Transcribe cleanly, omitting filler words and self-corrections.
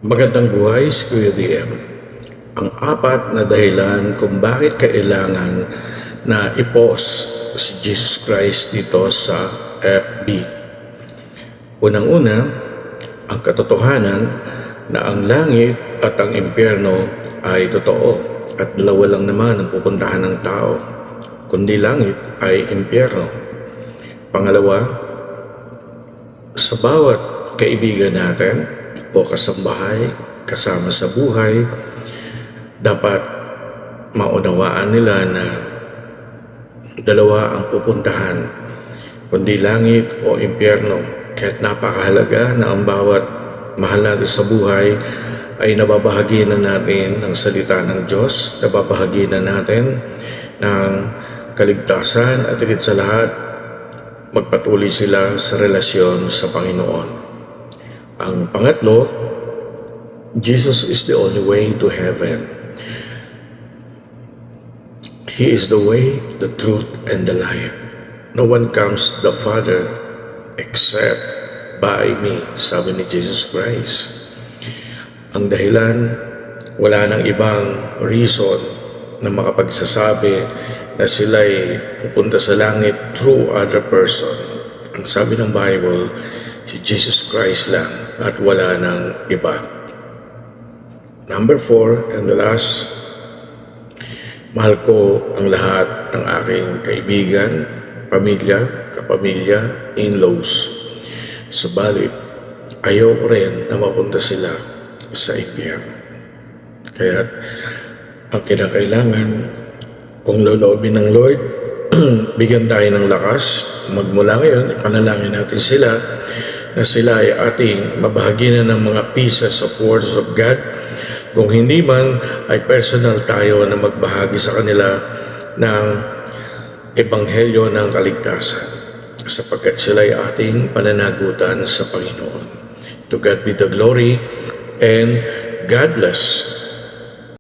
Magandang buhay, si Kuya DM. Ang apat na dahilan kung bakit kailangan na i-post si Jesus Christ dito sa FB. Unang-una, ang katotohanan na ang langit at ang impyerno ay totoo at dalawa lang naman ang pupuntahan ng tao, kundi langit ay impyerno. Pangalawa, sa bawat kaibigan natin o kasambahay, kasama sa buhay, dapat maunawaan nila na dalawa ang pupuntahan, kundi langit o impyerno. Kahit napakahalaga na ang bawat mahal natin sa buhay ay nababahagi na natin ng salita ng Diyos, nababahagi na natin ng kaligtasan at higit sa lahat, magpatuloy sila sa relasyon sa Panginoon. Ang pangatlo, Jesus is the only way to heaven. He is the way, the truth, and the life. No one comes to the Father except by me, sabi ni Jesus Christ. Ang dahilan, wala nang ibang reason na makapagsasabi na sila'y pupunta sa langit through other person. Ang sabi ng Bible, si Jesus Christ lang at wala nang iba. Number 4 and the last, mahal ko ang lahat ng aking kaibigan, pamilya, kapamilya, in-laws. Subalit, ayaw ko rin na mapunta sila sa impyerno. Kaya ang kinakailangan, kung loloobin ng Lord, bigyan tayo ng lakas. Magmula ngayon, ipanalangin natin sila na sila ay ating mabahagi na ng mga pieces of words of God. Kung hindi man, ay personal tayo na magbahagi sa kanila ng ebanghelyo ng kaligtasan, sapagkat sila ay ating pananagutan sa Panginoon. To God be the glory and God bless.